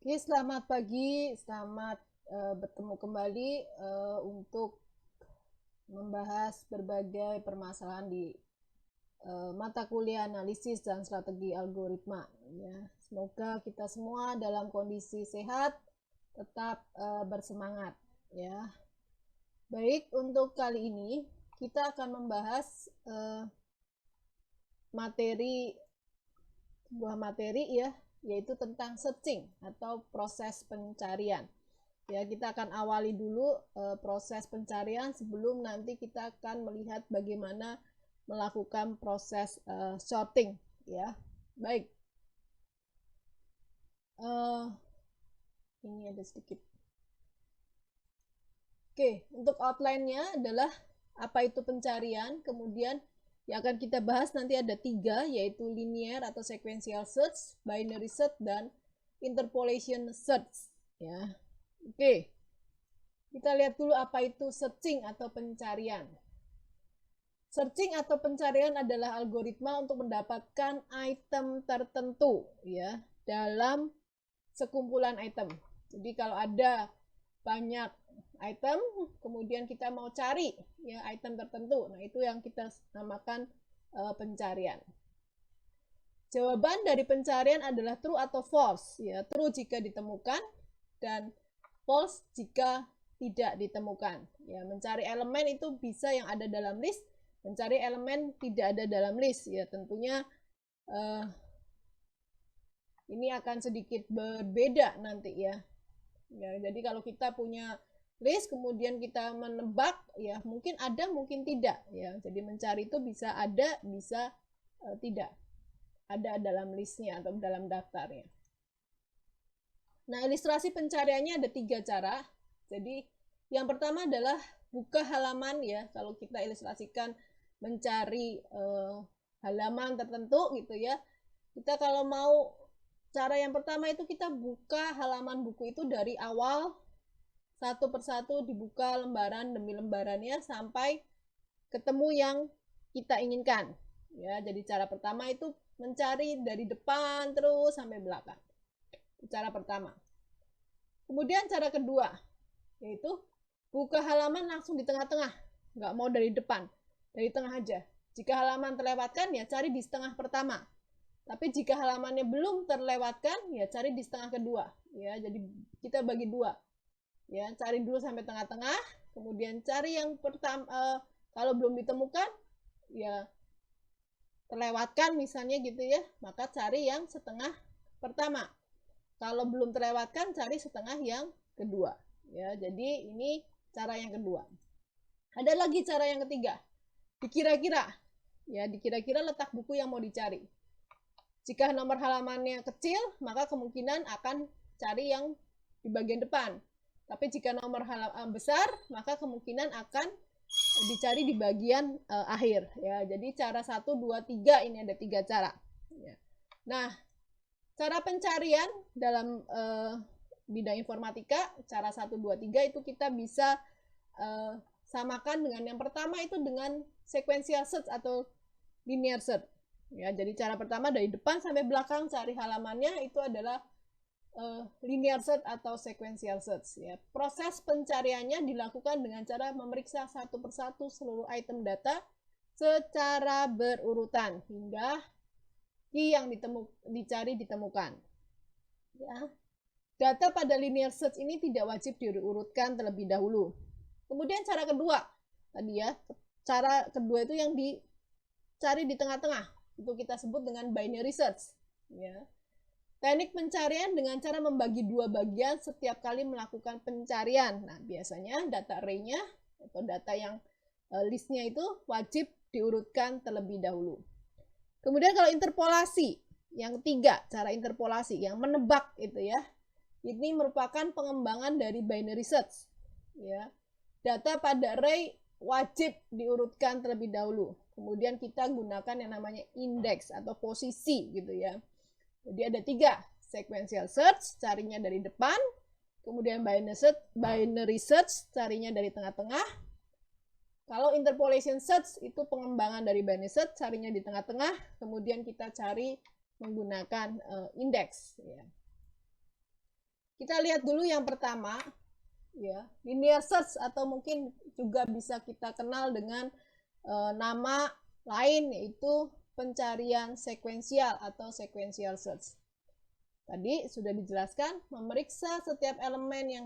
Selamat pagi, selamat bertemu kembali untuk membahas berbagai permasalahan di mata kuliah analisis dan strategi algoritma. Ya, semoga kita semua dalam kondisi sehat, tetap bersemangat. Ya, baik untuk kali ini kita akan membahas sebuah materi ya, yaitu tentang searching atau proses pencarian. Ya, kita akan awali dulu proses pencarian sebelum nanti kita akan melihat bagaimana melakukan proses sorting ya. Baik. Ini ada sedikit. Oke, untuk outline-nya adalah apa itu pencarian, kemudian yang akan kita bahas nanti ada 3, yaitu linear atau sequential search, binary search, dan interpolation search. Ya, oke. Kita lihat dulu apa itu searching atau pencarian. Searching atau pencarian adalah algoritma untuk mendapatkan item tertentu ya dalam sekumpulan item. Jadi kalau ada banyak item, kemudian kita mau cari ya item tertentu. Nah, itu yang kita namakan pencarian. Jawaban dari pencarian adalah true atau false ya. True jika ditemukan dan false jika tidak ditemukan. Ya, mencari elemen itu bisa yang ada dalam list, mencari elemen tidak ada dalam list ya. Tentunya ini akan sedikit berbeda nanti ya. Ya, jadi kalau kita punya list kemudian kita menebak ya mungkin ada mungkin tidak ya, jadi mencari itu bisa ada bisa tidak ada dalam listnya atau dalam daftarnya. Nah, ilustrasi pencariannya ada 3 cara. Jadi yang pertama adalah buka halaman ya, kalau kita ilustrasikan mencari halaman tertentu gitu ya, kita kalau mau cara yang pertama itu kita buka halaman buku itu dari awal satu persatu, dibuka lembaran demi lembarannya sampai ketemu yang kita inginkan ya. Jadi cara pertama itu mencari dari depan terus sampai belakang. Itu cara pertama. Kemudian cara kedua yaitu buka halaman langsung di tengah-tengah, nggak mau dari depan, dari tengah aja. Jika halaman terlewatkan ya cari di setengah pertama, tapi jika halamannya belum terlewatkan ya cari di setengah kedua ya. Jadi kita bagi dua ya, cari dulu sampai tengah-tengah, kemudian cari yang pertama. Kalau belum ditemukan ya terlewatkan misalnya gitu ya, maka cari yang setengah pertama. Kalau belum terlewatkan cari setengah yang kedua ya. Jadi ini cara yang kedua. Ada lagi cara yang ketiga, dikira-kira ya, dikira-kira letak buku yang mau dicari. Jika nomor halamannya kecil maka kemungkinan akan cari yang di bagian depan, tapi jika nomor halaman besar maka kemungkinan akan dicari di bagian akhir ya. Jadi cara 1, 2, 3 ini ada 3 cara ya. Nah, cara pencarian dalam bidang informatika cara 1, 2, 3 itu kita bisa samakan dengan yang pertama itu dengan sequential search atau linear search ya. Jadi cara pertama dari depan sampai belakang cari halamannya itu adalah linear search atau sequential search ya. Proses pencariannya dilakukan dengan cara memeriksa satu persatu seluruh item data secara berurutan hingga key yang dicari ditemukan ya. Data pada linear search ini tidak wajib diurutkan terlebih dahulu. Kemudian cara kedua tadi ya, cara kedua itu yang dicari di tengah-tengah, itu kita sebut dengan binary search ya. Teknik pencarian dengan cara membagi 2 bagian setiap kali melakukan pencarian. Nah, biasanya data array-nya atau data yang listnya itu wajib diurutkan terlebih dahulu. Kemudian kalau interpolasi, yang ketiga, cara interpolasi yang menebak itu ya. Ini merupakan pengembangan dari binary search ya. Data pada array wajib diurutkan terlebih dahulu. Kemudian kita gunakan yang namanya indeks atau posisi gitu ya. Jadi ada 3, sequential search carinya dari depan, kemudian binary search carinya dari tengah-tengah. Kalau interpolation search itu pengembangan dari binary search carinya di tengah-tengah, kemudian kita cari menggunakan indeks ya. Kita lihat dulu yang pertama, ya, linear search atau mungkin juga bisa kita kenal dengan nama lain, yaitu pencarian sekuensial atau sequential search. Tadi sudah dijelaskan, memeriksa setiap elemen ya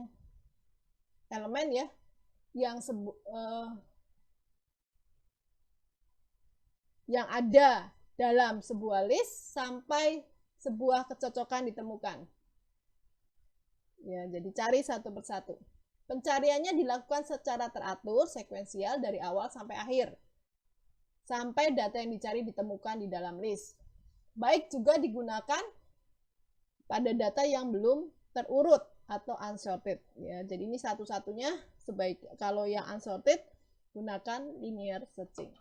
yang ada dalam sebuah list sampai sebuah kecocokan ditemukan. Ya, jadi cari satu persatu. Pencariannya dilakukan secara teratur, sekuensial dari awal sampai akhir. Sampai data yang dicari ditemukan di dalam list. Baik juga digunakan pada data yang belum terurut atau unsorted. Ya, jadi ini satu-satunya kalau yang unsorted gunakan linear searching.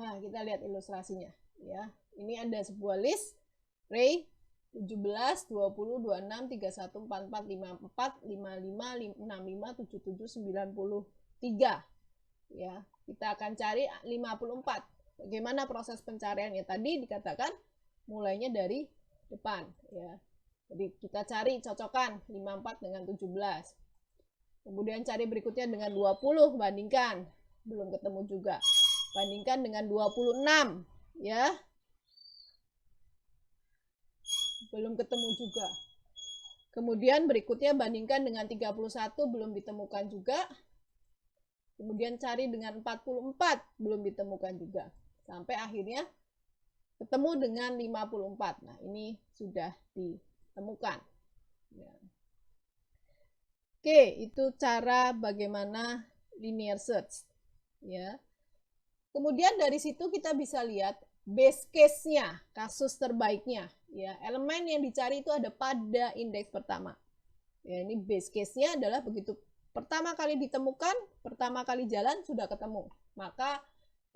Nah, kita lihat ilustrasinya. Ya, ini ada sebuah list array 17, 20, 26, 31, 44, 54, 55, 65, 77, 93. Ya, kita akan cari 54. Bagaimana proses pencariannya? Tadi dikatakan mulainya dari depan, ya. Jadi kita cari cocokan 54 dengan 17. Kemudian cari berikutnya dengan 20, bandingkan. Belum ketemu juga. Bandingkan dengan 26, ya. Belum ketemu juga. Kemudian berikutnya bandingkan dengan 31, belum ditemukan juga. Kemudian cari dengan 44, belum ditemukan juga. Sampai akhirnya ketemu dengan 54. Nah, ini sudah ditemukan. Ya. Oke, itu cara bagaimana linear search. Ya. Kemudian dari situ kita bisa lihat base case-nya, kasus terbaiknya. Ya, elemen yang dicari itu ada pada indeks pertama. Ya, ini base case-nya adalah begitu pertama kali ditemukan, pertama kali jalan sudah ketemu. Maka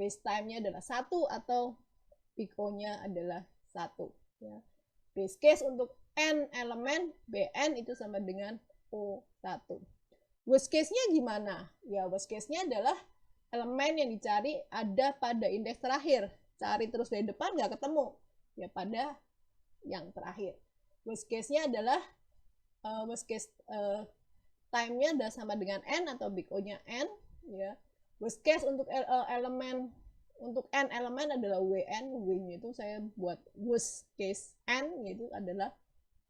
base time-nya adalah 1 atau big O-nya adalah 1. Ya. Base case untuk N elemen, Bn itu sama dengan O1. Worst case-nya gimana? Ya, worst case-nya adalah elemen yang dicari ada pada indeks terakhir. Cari terus dari depan nggak ketemu. Ya, pada yang terakhir. Worst case-nya adalah worst case time-nya adalah sama dengan N atau big O-nya N. Ya. Worst case untuk elemen untuk N elemen adalah WN, W-nya itu saya buat worst case N, yaitu adalah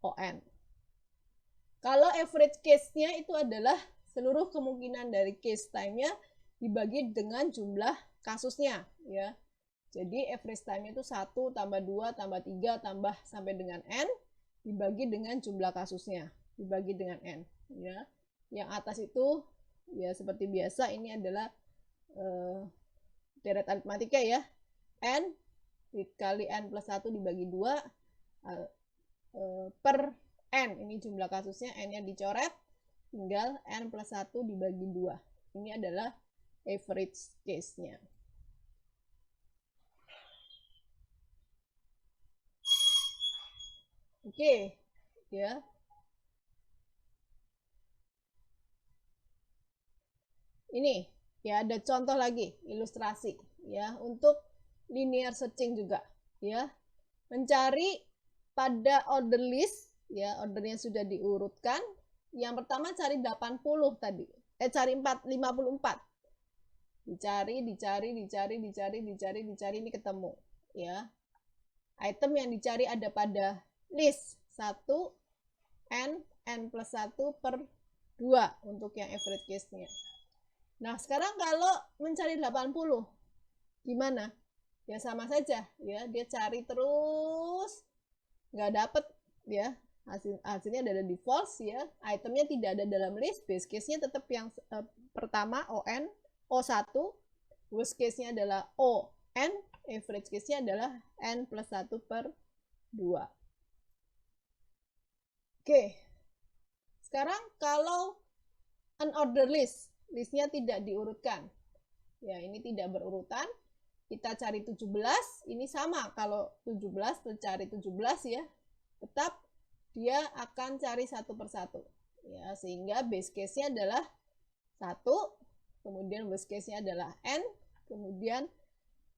ON. Kalau average case-nya itu adalah seluruh kemungkinan dari case time-nya dibagi dengan jumlah kasusnya, ya. Jadi average time-nya itu 1 tambah 2 tambah 3 tambah sampai dengan N dibagi dengan jumlah kasusnya, dibagi dengan N, ya. Yang atas itu ya seperti biasa, ini adalah deret aritmatika ya. N dikali N plus 1 dibagi 2 per N. Ini jumlah kasusnya, N-nya dicoret, tinggal N plus 1 dibagi 2. Ini adalah average case-nya. Oke, ya. Ini ya ada contoh lagi ilustrasi ya untuk linear searching juga ya. Mencari pada order list ya, ordernya sudah diurutkan. Yang pertama cari 80 tadi. Cari 54. Dicari ini ketemu ya. Item yang dicari ada pada list 1 N plus 1 per 2 untuk yang average case-nya. Nah, sekarang kalau mencari 80, gimana? Ya sama saja, ya. Dia cari terus, nggak dapet, ya. Hasilnya ada di false, ya. Itemnya tidak ada dalam list, base case-nya tetap yang pertama, ON, O1. Worst case-nya adalah ON, average case-nya adalah N plus 1 per 2. Oke. Sekarang kalau unordered list, listnya tidak diurutkan. Ya, ini tidak berurutan. Kita cari 17, ini sama. Kalau 17, cari 17 ya, tetap dia akan cari satu persatu. Ya, sehingga base case-nya adalah 1, kemudian worst case-nya adalah N, kemudian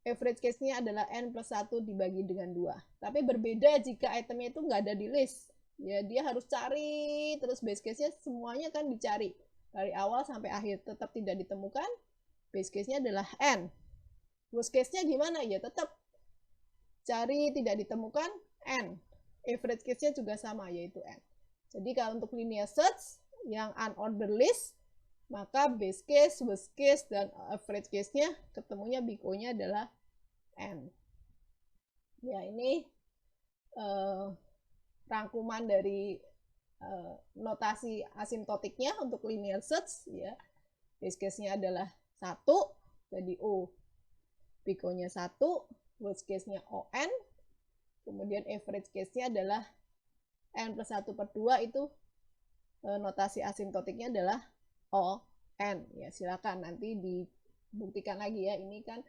average case-nya adalah N plus 1 dibagi dengan 2. Tapi berbeda jika itemnya itu nggak ada di list. Ya, dia harus cari terus base case-nya, semuanya kan dicari dari awal sampai akhir, tetap tidak ditemukan. Base case-nya adalah N. Worst case-nya gimana? Ya tetap cari tidak ditemukan N. Average case-nya juga sama, yaitu N. Jadi kalau untuk linear search yang unordered list, maka base case, worst case, dan average case-nya ketemunya big O-nya adalah N. Ya, ini rangkuman dari notasi asimptotiknya untuk linear search. Ya, base case-nya adalah 1, jadi O big O-nya 1, worst case-nya ON, kemudian average case-nya adalah N plus 1 per 2, itu notasi asimptotiknya adalah ON. Ya, silakan nanti dibuktikan lagi ya, ini kan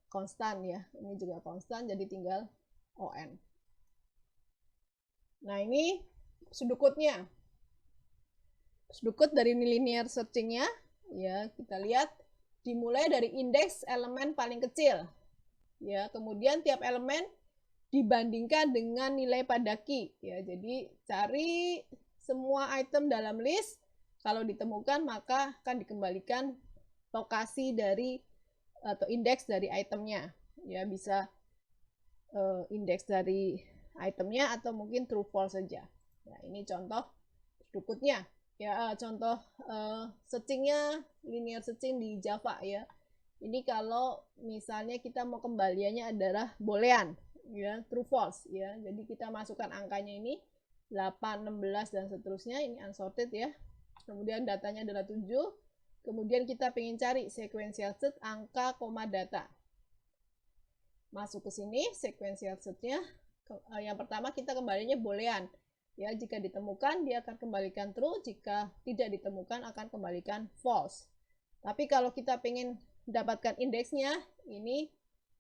konstan ya, ini juga konstan, jadi tinggal ON. Nah, ini sudukutnya. Sudukut dari linear searching-nya, ya kita lihat dimulai dari indeks elemen paling kecil. Ya, kemudian tiap elemen dibandingkan dengan nilai pada key. Ya, jadi cari semua item dalam list, kalau ditemukan maka akan dikembalikan lokasi dari atau indeks dari itemnya. Ya, bisa indeks dari itemnya atau mungkin true false saja. Nah, ini contoh sudukutnya. Ya, contoh searchingnya linear searching di Java ya. Ini kalau misalnya kita mau kembaliannya adalah boolean, ya, true false ya. Jadi kita masukkan angkanya ini 8, 16 dan seterusnya, ini unsorted ya. Kemudian datanya adalah 7. Kemudian kita ingin cari sequential search angka koma data. Masuk ke sini sequential search-nya. Yang pertama kita kembalinya boolean. Ya, jika ditemukan dia akan kembalikan true, jika tidak ditemukan akan kembalikan false. Tapi kalau kita ingin mendapatkan indeksnya, ini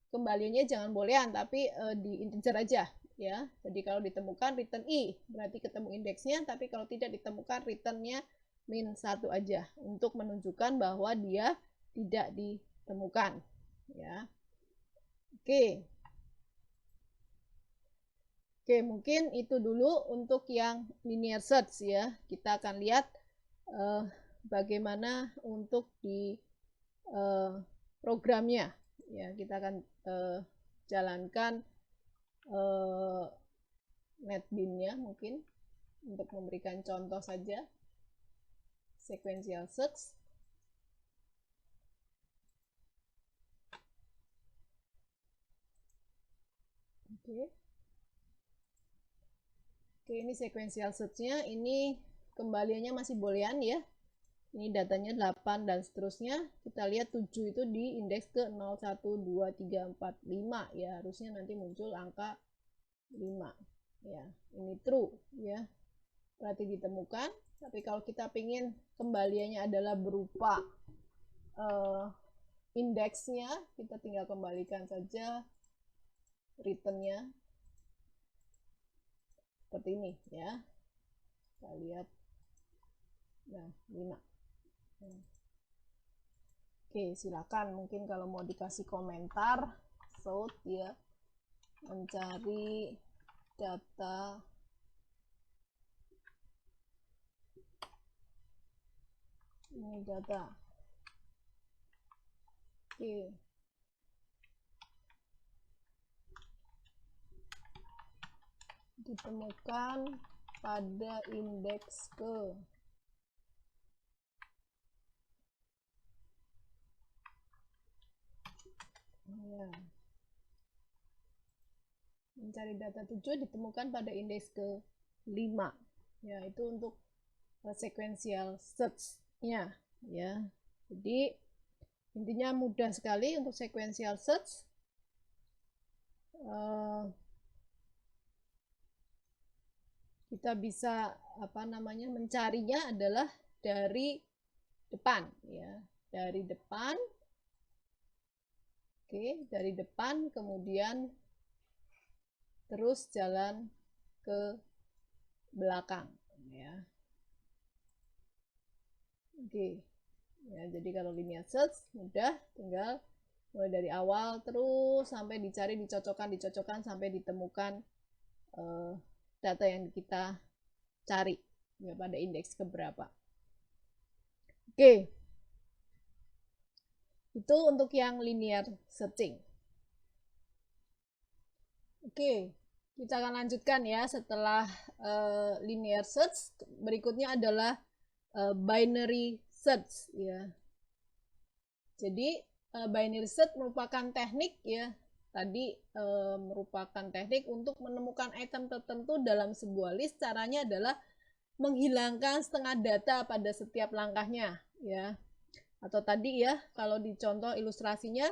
kembaliannya jangan boolean tapi di integer aja ya. Jadi kalau ditemukan return i, berarti ketemu indeksnya, tapi kalau tidak ditemukan returnnya min 1 aja untuk menunjukkan bahwa dia tidak ditemukan ya. Oke. Oke, mungkin itu dulu untuk yang linear search ya. Kita akan lihat bagaimana untuk di programnya. Ya, kita akan jalankan NetBeans-nya mungkin untuk memberikan contoh saja sequential search. Oke. Oke, ini sequential search-nya, ini kembaliannya masih boolean ya. Ini datanya 8 dan seterusnya. Kita lihat 7 itu di indeks ke 0, 1, 2, 3, 4, 5 ya. Harusnya nanti muncul angka 5 ya. Ini true ya. Berarti ditemukan. Tapi kalau kita ingin kembaliannya adalah berupa indeksnya, kita tinggal kembalikan saja return-nya seperti ini ya. Kita lihat. Nah, 5. Oke, silakan mungkin kalau mau dikasih komentar, shout ya, mencari data ini data. Oke. Ditemukan pada indeks ke ya. Mencari data 7 ditemukan pada indeks ke 5 ya, itu untuk sequential search-nya ya. Jadi intinya mudah sekali untuk sequential search. Kita bisa mencarinya adalah dari depan ya, dari depan. Oke, dari depan kemudian terus jalan ke belakang ya. Oke ya, jadi kalau linear search mudah, tinggal mulai dari awal terus sampai dicari, dicocokkan sampai ditemukan data yang kita cari ya, pada indeks keberapa. Oke, itu untuk yang linear searching. Oke, kita akan lanjutkan ya setelah linear search. Berikutnya adalah binary search ya. Jadi binary search merupakan teknik ya. Tadi merupakan teknik untuk menemukan item tertentu dalam sebuah list. Caranya adalah menghilangkan setengah data pada setiap langkahnya ya. Atau tadi ya, kalau di contoh ilustrasinya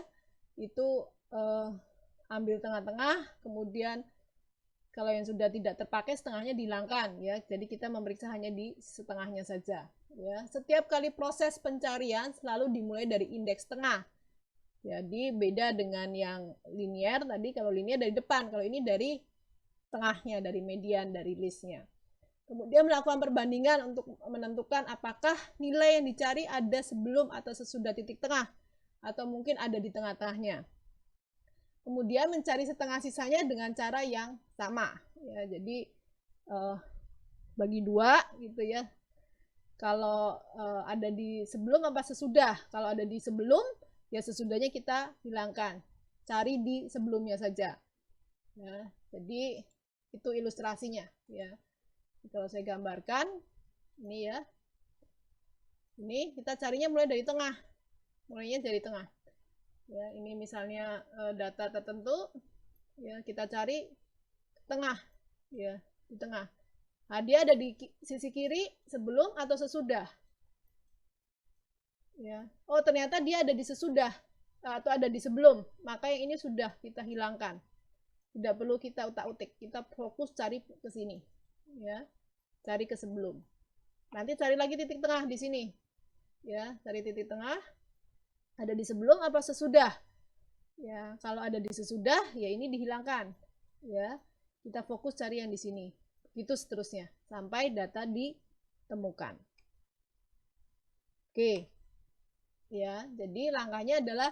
itu ambil tengah-tengah, kemudian kalau yang sudah tidak terpakai setengahnya dihilangkan ya. Jadi kita memeriksa hanya di setengahnya saja ya. Setiap kali proses pencarian selalu dimulai dari indeks tengah. Jadi beda dengan yang linear tadi, kalau linear dari depan, kalau ini dari tengahnya, dari median, dari listnya. Kemudian melakukan perbandingan untuk menentukan apakah nilai yang dicari ada sebelum atau sesudah titik tengah, atau mungkin ada di tengah-tengahnya. Kemudian mencari setengah sisanya dengan cara yang sama. Ya, jadi bagi dua gitu ya. Kalau ada di sebelum apa sesudah. Kalau ada di sebelum, ya sesudahnya kita hilangkan. Cari di sebelumnya saja. Ya, jadi itu ilustrasinya. Ya. Kalau saya gambarkan, ini ya. Ini kita carinya mulai dari tengah. Mulainya dari tengah. Ya, ini misalnya data tertentu, ya kita cari tengah, ya di tengah. Nah, dia ada di sisi kiri sebelum atau sesudah. Ya, oh ternyata dia ada di sesudah atau ada di sebelum, maka yang ini sudah kita hilangkan. Tidak perlu kita utak-utik, kita fokus cari ke sini, ya, cari ke sebelum. Nanti cari lagi titik tengah di sini, ya, cari titik tengah. Ada di sebelum apa sesudah? Ya, kalau ada di sesudah, ya ini dihilangkan. Ya, kita fokus cari yang di sini. Itu seterusnya sampai data ditemukan. Oke. Ya, jadi langkahnya adalah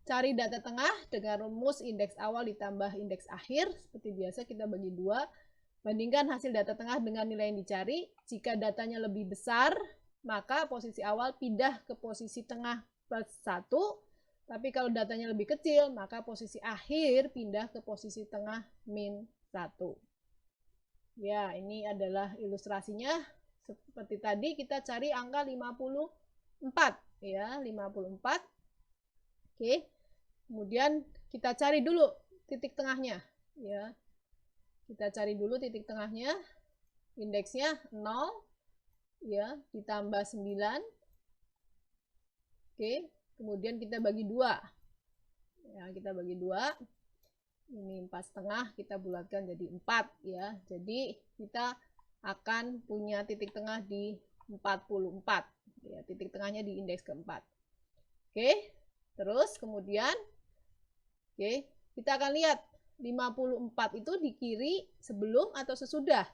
cari data tengah dengan rumus indeks awal ditambah indeks akhir. Seperti biasa kita bagi dua. Bandingkan hasil data tengah dengan nilai yang dicari. Jika datanya lebih besar, maka posisi awal pindah ke posisi tengah plus 1, tapi kalau datanya lebih kecil, maka posisi akhir pindah ke posisi tengah min 1. Ya, ini adalah ilustrasinya. Seperti tadi kita cari angka 54, ya, 54. Oke. Kemudian kita cari dulu titik tengahnya, ya. Kita cari dulu titik tengahnya. Indeksnya 0, ya, ditambah 9. Oke, kemudian kita bagi 2. Ya, kita bagi 2. Ini 4,5 kita bulatkan jadi 4 ya. Jadi kita akan punya titik tengah di 44. Ya, titik tengahnya di indeks keempat. Oke. Terus kemudian kita akan lihat 54 itu di kiri sebelum atau sesudah.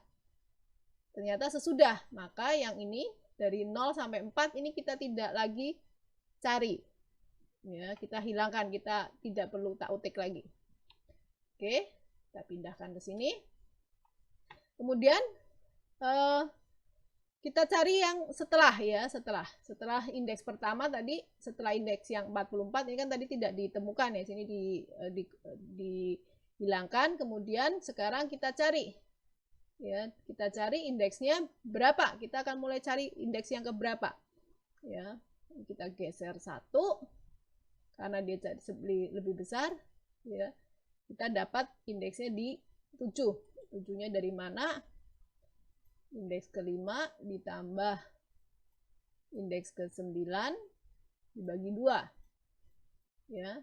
Ternyata sesudah. Maka yang ini dari 0 sampai 4 ini kita tidak lagi cari, ya, kita hilangkan, kita tidak perlu utak-utik lagi. Oke, kita pindahkan ke sini. Kemudian kita cari yang setelah, ya, setelah indeks pertama tadi, setelah indeks yang 44 ini kan tadi tidak ditemukan ya, sini dihilangkan. Kemudian sekarang kita cari, ya, kita cari indeksnya berapa. Kita akan mulai cari indeks yang keberapa, ya. Kita geser 1 karena dia lebih besar, ya. Kita dapat indeksnya di 7. 7-nya dari mana? Indeks ke-5 ditambah indeks ke-9 dibagi 2, ya,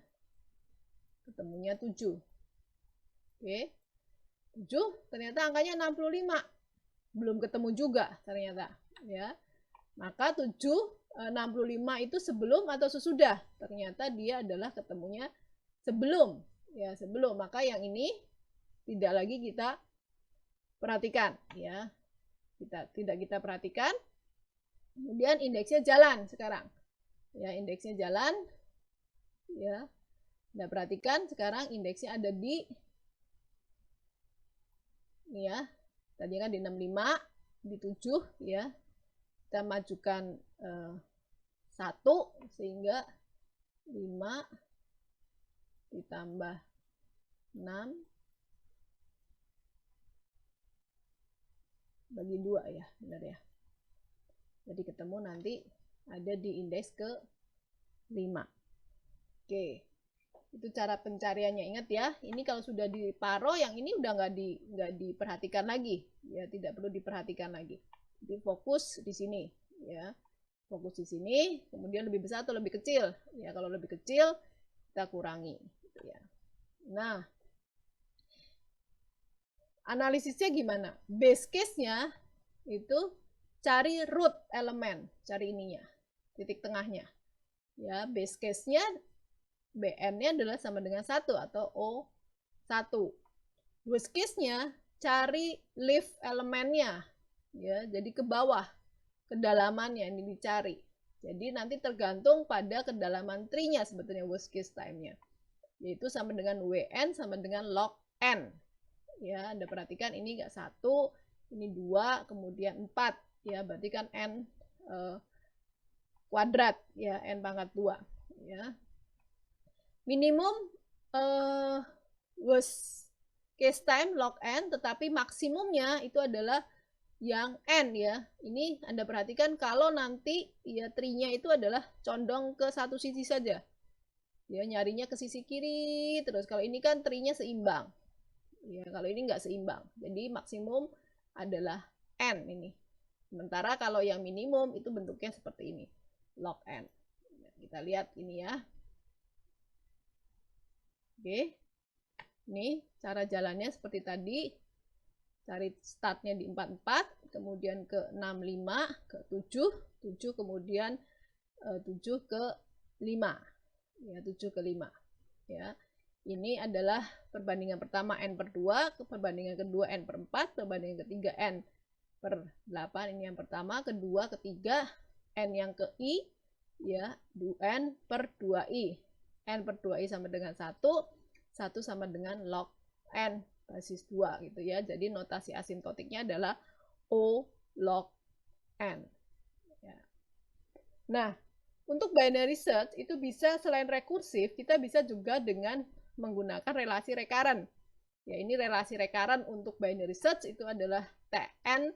ketemunya 7. Oke, 7 ternyata angkanya 65, belum ketemu juga ternyata, ya. Maka 65 itu sebelum atau sesudah? Ternyata dia adalah ketemunya sebelum. Ya, sebelum. Maka yang ini tidak lagi kita perhatikan, ya. Tidak kita perhatikan. Kemudian indeksnya jalan sekarang. Ya, indeksnya jalan. Ya. Kita perhatikan sekarang indeksnya ada di ini ya. Tadi kan di 65, di 7 ya. Kita majukan 1 sehingga 5 ditambah 6 bagi 2 ya, benar ya. Jadi ketemu nanti ada di indeks ke 5. Oke. Itu cara pencariannya. Ingat ya, ini kalau sudah diparo, yang ini udah nggak diperhatikan lagi, ya tidak perlu diperhatikan lagi. Jadi fokus di sini, ya, fokus di sini. Kemudian lebih besar atau lebih kecil, ya kalau lebih kecil kita kurangi, gitu ya. Nah, analisisnya gimana? Base case-nya itu cari root elemen, cari ininya, titik tengahnya, ya. Base case-nya BN-nya adalah sama dengan 1 atau O1. Worst case-nya cari leaf elemennya, ya, jadi ke bawah, kedalamannya ini dicari. Jadi nanti tergantung pada kedalaman tree-nya sebetulnya worst case time-nya, yaitu sama dengan WN sama dengan log N. Ya, Anda perhatikan ini enggak 1, ini 2, kemudian 4, ya, berarti kan N kuadrat, ya, N pangkat 2, ya. Minimum worst case time log N, tetapi maksimumnya itu adalah yang N, ya. Ini Anda perhatikan kalau nanti ya tree-nya itu adalah condong ke satu sisi saja, ya, nyarinya ke sisi kiri terus. Kalau ini kan tree-nya seimbang, ya, kalau ini nggak seimbang, jadi maksimum adalah N ini. Sementara kalau yang minimum itu bentuknya seperti ini, log N. Kita lihat ini ya. Oke, ini cara jalannya seperti tadi. Cari startnya di 44, kemudian ke 65, ke 7, 7 kemudian 7 ke 5, ya, 7 ke 5, ya. Ini adalah perbandingan pertama N per 2, perbandingan kedua N per 4, perbandingan ketiga N per 8, ini yang pertama, kedua, ketiga, N yang ke I, ya, N per 2I. N per 2I sama dengan 1, 1 sama dengan log N basis 2, gitu ya. Jadi notasi asintotiknya adalah O log N. Ya. Nah, untuk binary search itu bisa selain rekursif, kita bisa juga dengan menggunakan relasi recurrent. Ya, ini relasi recurrent untuk binary search itu adalah Tn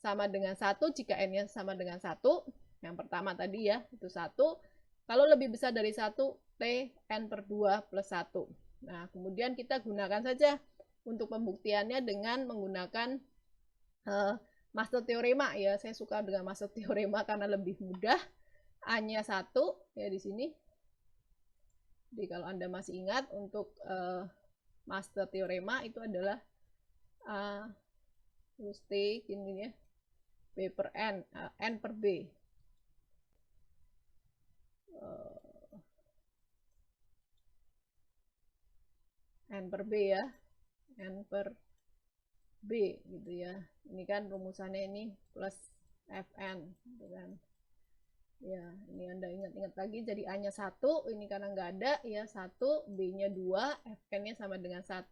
sama dengan 1 jika N-nya sama dengan 1. Yang pertama tadi ya, itu 1. Kalau lebih besar dari 1, Tn per 2 plus 1. Nah, kemudian kita gunakan saja untuk pembuktiannya dengan menggunakan master teorema, ya. Saya suka dengan master teorema karena lebih mudah. A-nya 1, ya, di sini. Jadi kalau Anda masih ingat untuk master teorema itu adalah A plus T ini ya, B per N, N per B. N per B ya, N per B gitu ya. Ini kan rumusannya ini plus Fn gitu kan. Ya, ini Anda ingat-ingat lagi, jadi A-nya 1, ini karena nggak ada, ya, 1, B-nya 2, Fn-nya sama dengan 1.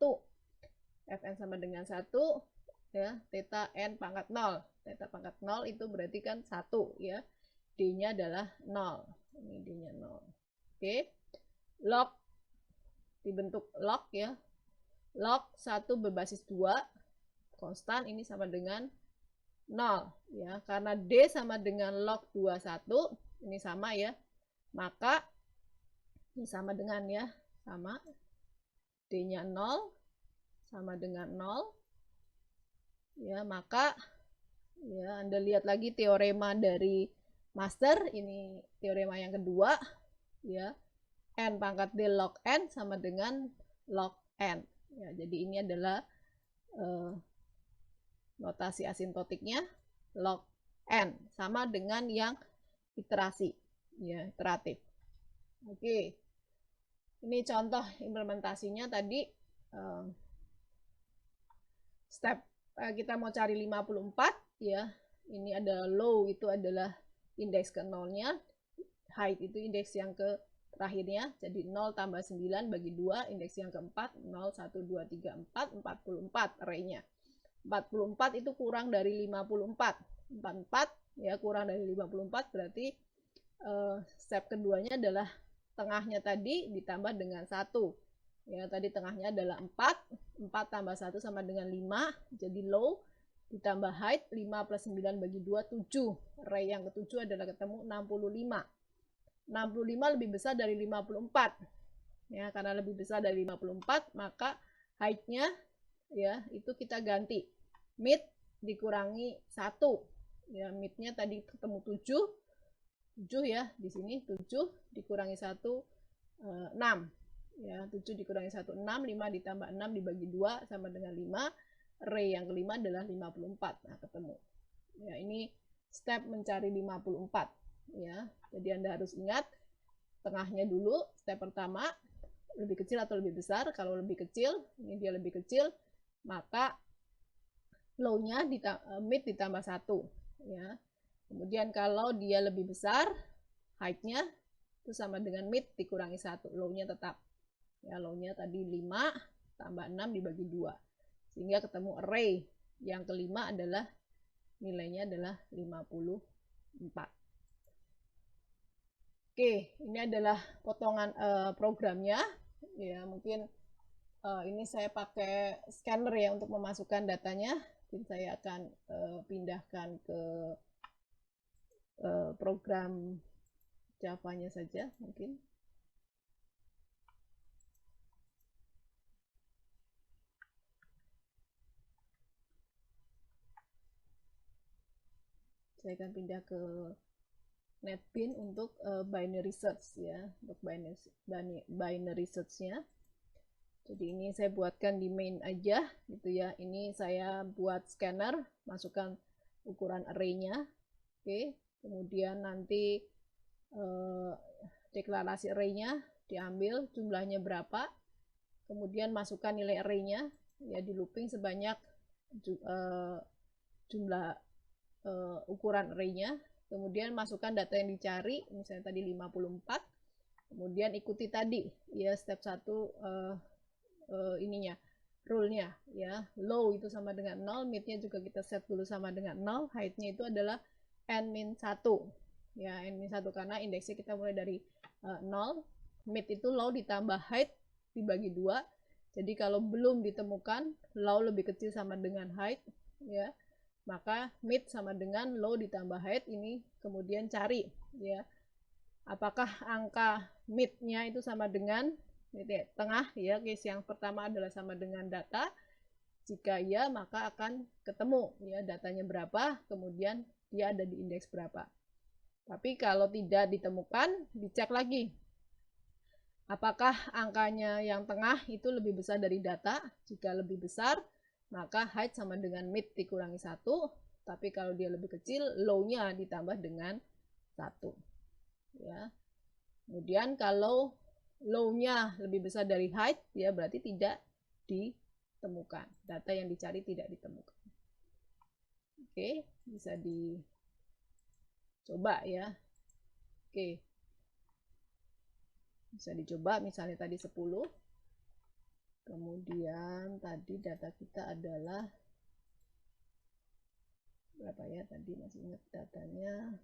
Fn sama dengan 1, ya, theta N pangkat 0. Theta pangkat 0 itu berarti kan 1, ya. D-nya adalah 0. Ini D-nya 0. Oke. Log dibentuk log, ya. Log 1 berbasis 2 konstan ini sama dengan 0, ya. Karena D sama dengan log 21, ini sama, ya. Maka ini sama dengan, ya, sama. D-nya 0 sama dengan 0. Ya, maka ya Anda lihat lagi teorema dari master, ini teorema yang kedua, ya. N pangkat D log N sama dengan log N. Ya, jadi ini adalah notasi asintotiknya log N sama dengan yang iterasi, ya, iteratif. Oke. Ini contoh implementasinya tadi. Step kita mau cari 54, ya. Ini adalah low, itu adalah indeks ke 0-nya, height itu indeks yang ke terakhirnya, jadi 0 tambah 9 bagi 2, indeks yang keempat, 0, 1, 2, 3, 4, 44 arraynya. 44 itu kurang dari 54. 44 ya kurang dari 54 berarti step keduanya adalah tengahnya tadi ditambah dengan 1. Ya, tadi tengahnya adalah 4. 4 tambah 1 sama dengan 5. Jadi low ditambah height 5 plus 9 bagi 2 7. Array yang ketujuh adalah ketemu 65. 65 lebih besar dari 54. Ya, karena lebih besar dari 54 maka height-nya ya itu kita ganti mid dikurangi 1. Ya, mid-nya tadi ketemu 7 ya, di sini 7 dikurangi 1 6. Ya, 7 dikurangi 1 6, 5 ditambah 6 dibagi 2 sama dengan 5. Array yang kelima adalah 54. Nah, ketemu. Ya, ini step mencari 54 ya. Jadi Anda harus ingat tengahnya dulu, step pertama lebih kecil atau lebih besar. Kalau lebih kecil, ini dia lebih kecil, maka low-nya mid ditambah 1 ya. Kemudian kalau dia lebih besar, height-nya itu sama dengan mid dikurangi 1, low-nya tetap. Ya, low-nya tadi 5 tambah 6 dibagi 2. Sehingga ketemu array yang kelima adalah nilainya adalah 54. Oke, ini adalah potongan programnya. Ya, mungkin ini saya pakai scanner ya untuk memasukkan datanya. Mungkin saya akan pindahkan ke program Java-nya saja mungkin. Saya akan pindah ke NetBeans untuk binary search ya, untuk binary search-nya. Jadi ini saya buatkan di main aja gitu ya. Ini saya buat scanner, masukkan ukuran array-nya. Oke, kemudian nanti deklarasi array-nya diambil jumlahnya berapa. Kemudian masukkan nilai array-nya ya, di looping sebanyak jumlah ukuran array-nya. Kemudian masukkan data yang dicari, misalnya tadi 54. Kemudian ikuti tadi ya step 1 ininya, rule-nya ya. Low itu sama dengan 0, mid-nya juga kita set dulu sama dengan 0, height-nya itu adalah n-1. Ya, n-1 karena indeksnya kita mulai dari 0. Mid itu low ditambah height dibagi 2. Jadi kalau belum ditemukan low lebih kecil sama dengan height ya, maka mid sama dengan low ditambah height. Ini kemudian cari ya, apakah angka mid-nya itu sama dengan tengah ya. Case yang pertama adalah sama dengan data. Jika iya, maka akan ketemu ya datanya berapa, kemudian dia ada di indeks berapa. Tapi kalau tidak ditemukan, dicek lagi apakah angkanya yang tengah itu lebih besar dari data. Jika lebih besar, maka height sama dengan mid dikurangi 1, tapi kalau dia lebih kecil, low-nya ditambah dengan 1 ya. Kemudian kalau low-nya lebih besar dari height ya, berarti tidak ditemukan, data yang dicari tidak ditemukan. Oke, bisa dicoba ya. Oke, bisa dicoba misalnya tadi 10. Kemudian tadi data kita adalah berapa ya, tadi masih ingat datanya.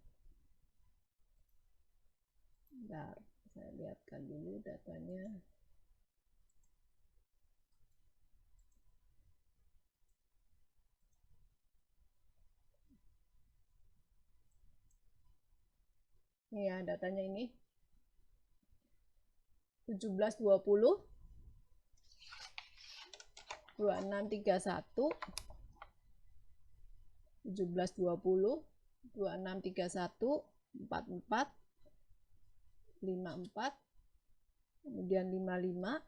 Bentar, saya lihatkan dulu datanya. Ya, datanya ini 17 20 2631 17 20 2631 44 54, kemudian 55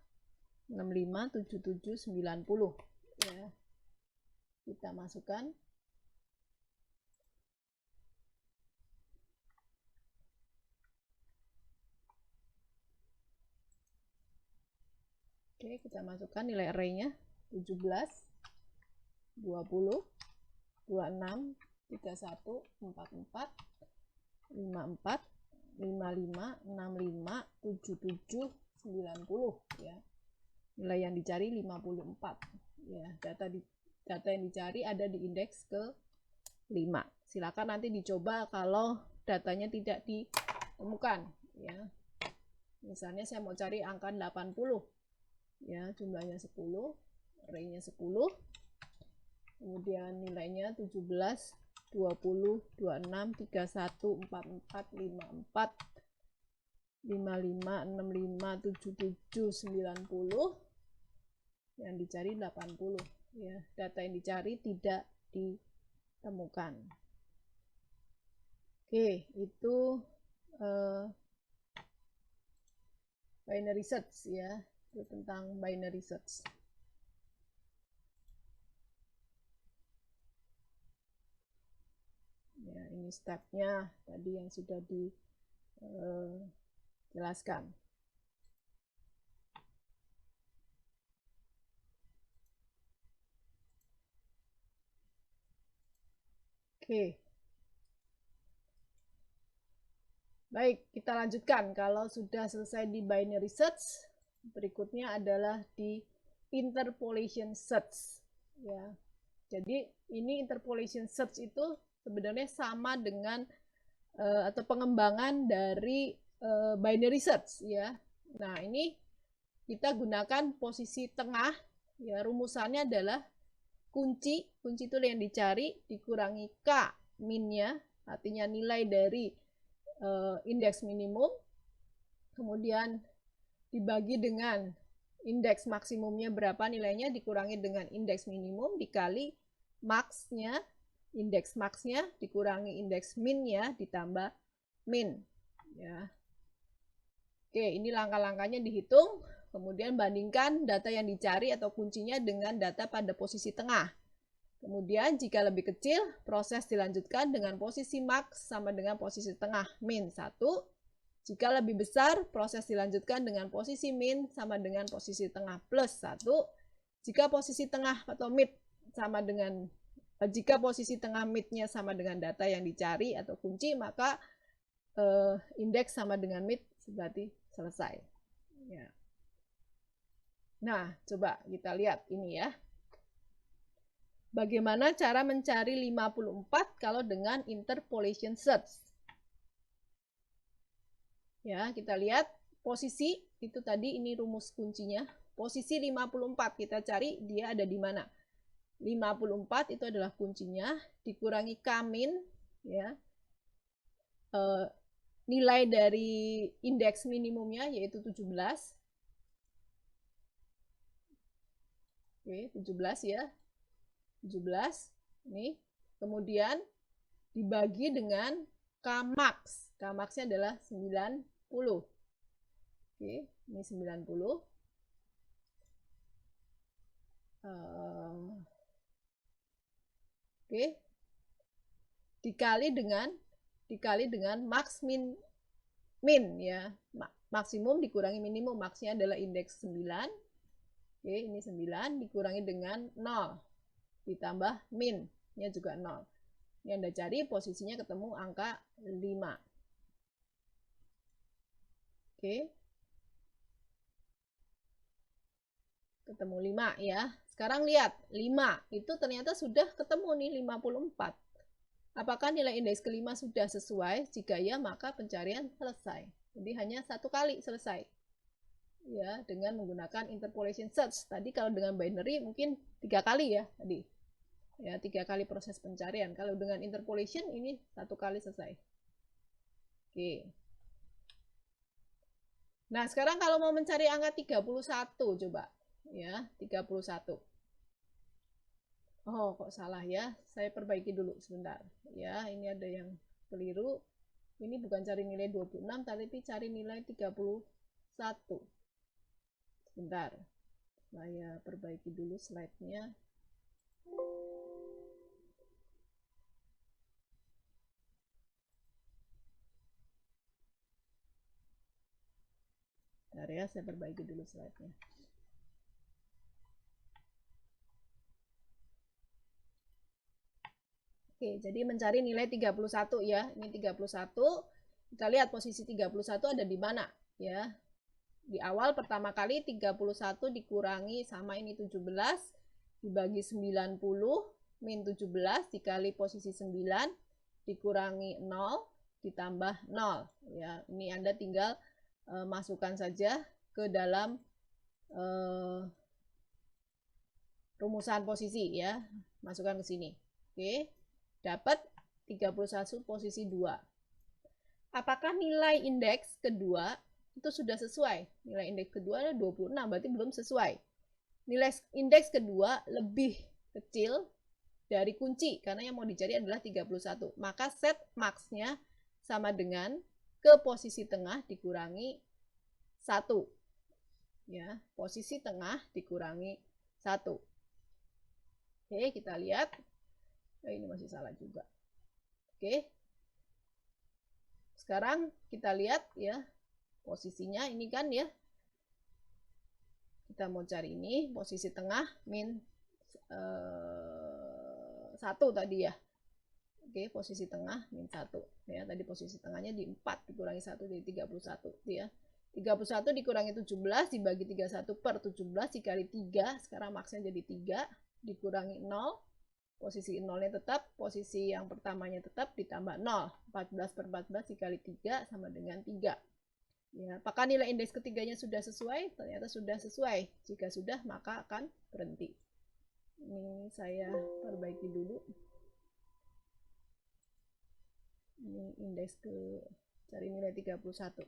65 77 90 ya. Kita masukkan. Oke, kita masukkan nilai array-nya 17 20 26 31 44 54 55 65 77 90 ya. Nilai yang dicari 54 ya. Data data yang dicari ada di indeks ke-5. Silakan nanti dicoba kalau datanya tidak ditemukan ya. Misalnya saya mau cari angka 80 ya, jumlahnya 10, array-nya 10, kemudian nilainya 17, 20, 26, 31, 44, 54, 55, 65, 77, 90, yang dicari 80 ya. Data yang dicari tidak ditemukan. Oke, itu binary search ya, itu tentang binary search. Ya, ini stepnya tadi yang sudah dijelaskan. Oke. Baik, kita lanjutkan. Kalau sudah selesai di binary search, berikutnya adalah di interpolation search. Ya, jadi ini interpolation search itu sebenarnya sama dengan atau pengembangan dari binary search ya. Nah, ini kita gunakan posisi tengah. Ya, rumusannya adalah kunci itu yang dicari dikurangi K min-nya, artinya nilai dari indeks minimum, kemudian dibagi dengan indeks maksimumnya berapa nilainya, dikurangi dengan indeks minimum dikali max-nya, indeks max-nya dikurangi indeks min-nya ditambah min ya. Oke, ini langkah-langkahnya dihitung, kemudian bandingkan data yang dicari atau kuncinya dengan data pada posisi tengah. Kemudian jika lebih kecil, proses dilanjutkan dengan posisi max sama dengan posisi tengah min 1. Jika lebih besar, proses dilanjutkan dengan posisi min sama dengan posisi tengah plus 1. Jika posisi tengah atau mid sama dengan jika posisi tengah mid-nya sama dengan data yang dicari atau kunci, maka indeks sama dengan mid berarti selesai. Ya. Nah, coba kita lihat ini ya. Bagaimana cara mencari 54 kalau dengan interpolation search? Ya, kita lihat posisi itu tadi, ini rumus kuncinya. Posisi 54 kita cari dia ada di mana? 54 itu adalah kuncinya dikurangi K min ya. Nilai dari indeks minimumnya yaitu 17. Oke, 17 ya. 17 ini, kemudian dibagi dengan Kmax. Kmax-nya adalah 90. Oke, ini 90. Oke. Dikali dengan max min ya. Maksimum dikurangi minimum, maksnya adalah indeks 9. Oke, ini 9 dikurangi dengan 0. Ditambah min-nya juga 0. Ini Anda cari posisinya ketemu angka 5. Oke. Ketemu 5 ya. Sekarang lihat, 5 itu ternyata sudah ketemu nih 54. Apakah nilai indeks kelima sudah sesuai? Jika ya, maka pencarian selesai. Jadi hanya satu kali selesai. Ya, dengan menggunakan interpolation search. Tadi kalau dengan binary mungkin 3 kali ya tadi. Ya, 3 kali proses pencarian. Kalau dengan interpolation ini 1 kali selesai. Oke. Nah, sekarang kalau mau mencari angka 31 coba. Ya, 31. Oh, kok salah ya? Saya perbaiki dulu sebentar. Ya, ini ada yang keliru. Ini bukan cari nilai 26, tapi cari nilai 31. Sebentar. Saya perbaiki dulu slide-nya. Bentar ya, saya perbaiki dulu slide-nya. Oke, jadi mencari nilai 31 ya. Ini 31. Kita lihat posisi 31 ada di mana ya. Di awal pertama kali 31 dikurangi sama ini 17 dibagi 90 min 17 dikali posisi 9 dikurangi 0 ditambah 0 ya. Ini Anda tinggal masukkan saja ke dalam rumusan posisi ya. Masukkan ke sini. Oke. Dapat 31 posisi 2. Apakah nilai indeks kedua itu sudah sesuai? Nilai indeks kedua ada 26, berarti belum sesuai. Nilai indeks kedua lebih kecil dari kunci, karena yang mau dicari adalah 31. Maka set max-nya sama dengan ke posisi tengah dikurangi 1. Ya, posisi tengah dikurangi 1. Oke, kita lihat. Ini masih salah juga. Oke. Sekarang kita lihat ya posisinya ini kan ya. Kita mau cari ini posisi tengah min 1 tadi ya. Oke, posisi tengah min 1 ya. Tadi posisi tengahnya di 4 dikurangi 1 jadi 31 ya. 31 dikurangi 17 dibagi 31 per 17 dikali 3. Sekarang maksnya jadi 3 dikurangi 0. Posisi 0-nya tetap, posisi yang pertamanya tetap ditambah 0. 14 per 14 dikali 3 sama dengan 3. Ya, apakah nilai indeks ketiganya sudah sesuai? Ternyata sudah sesuai. Jika sudah, maka akan berhenti. Ini saya perbaiki dulu. Ini indeks ke cari nilai 31.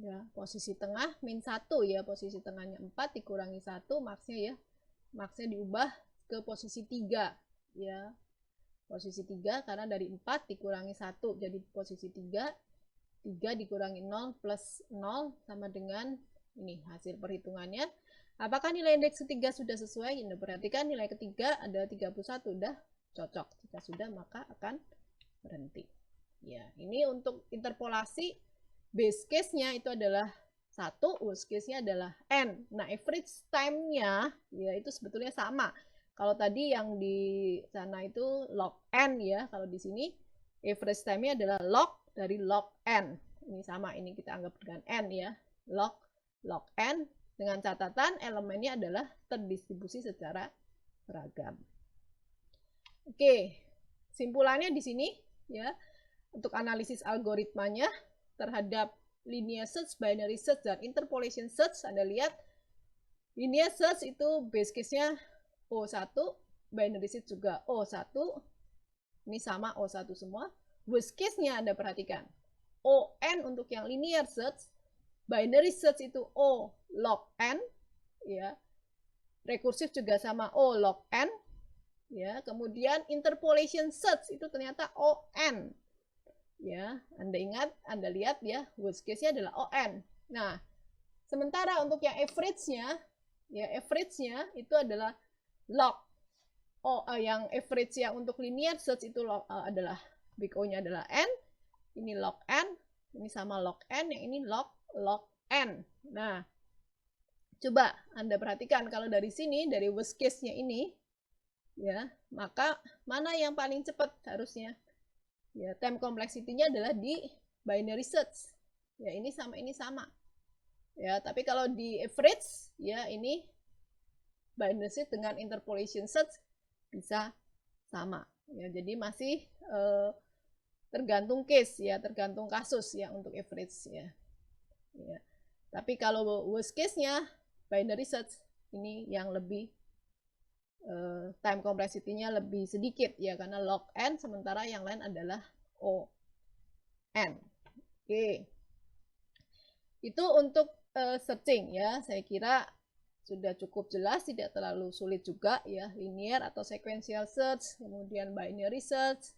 Ya, posisi tengah min 1 ya, posisi tengahnya 4 dikurangi 1 maksnya ya. Maksnya diubah ke posisi 3 ya. Posisi 3 karena dari 4 dikurangi 1 jadi posisi 3. 3 dikurangi 0 plus 0 sama dengan ini hasil perhitungannya. Apakah nilai indeks ketiga sudah sesuai? Anda perhatikan nilai ketiga ada 31, udah cocok. Jika sudah maka akan berhenti. Ya, ini untuk interpolasi base case-nya itu adalah 1, worst case-nya adalah N. Nah, average time-nya ya itu sebetulnya sama. Kalau tadi yang di sana itu log N ya, kalau di sini average time-nya adalah log dari log N. Ini sama, ini kita anggap dengan N ya. Log N dengan catatan elemennya adalah terdistribusi secara seragam. Oke, simpulannya di sini ya. Untuk analisis algoritmanya terhadap linear search, binary search, dan interpolation search, Anda lihat linear search itu base case-nya O1, binary search juga O1, ini sama O1 semua. Worst case-nya Anda perhatikan, ON untuk yang linear search, binary search itu O log N, ya. Rekursif juga sama O log N, ya. Kemudian interpolation search itu ternyata ON. Ya, Anda ingat, Anda lihat ya, worst case-nya adalah ON. Nah, sementara untuk yang average-nya, ya average-nya itu adalah log. Yang average yang untuk linear search itu adalah big O-nya adalah N, ini log N, ini sama log N, yang ini log N. Nah, coba Anda perhatikan kalau dari sini, dari worst case-nya ini, ya, maka mana yang paling cepat harusnya? Ya, time complexity-nya adalah di binary search. Ya, ini sama. Ya, tapi kalau di average, ya ini binary search dengan interpolation search bisa sama. Ya, jadi masih tergantung case ya, tergantung kasus ya untuk average ya. Ya. Tapi kalau worst case-nya binary search ini yang lebih time complexity-nya lebih sedikit ya karena log N sementara yang lain adalah O N. Oke. Itu untuk searching ya. Saya kira sudah cukup jelas, tidak terlalu sulit juga ya. Linear atau sequential search, kemudian binary search,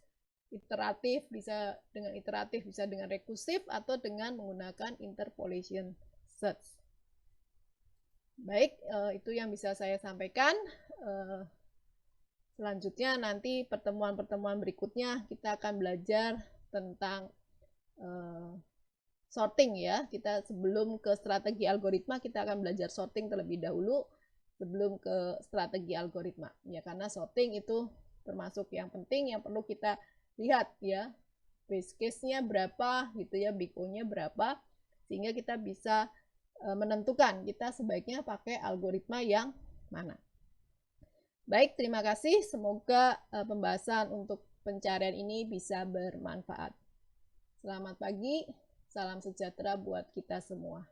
iteratif bisa dengan iteratif, bisa dengan rekursif atau dengan menggunakan interpolation search. Baik, itu yang bisa saya sampaikan. Selanjutnya nanti pertemuan-pertemuan berikutnya kita akan belajar tentang sorting ya. Kita sebelum ke strategi algoritma, kita akan belajar sorting terlebih dahulu sebelum ke strategi algoritma. Ya, karena sorting itu termasuk yang penting yang perlu kita lihat ya. Base case-nya berapa gitu ya, big O-nya berapa, sehingga kita bisa menentukan kita sebaiknya pakai algoritma yang mana. Baik, terima kasih. Semoga pembahasan untuk pencarian ini bisa bermanfaat. Selamat pagi, salam sejahtera buat kita semua.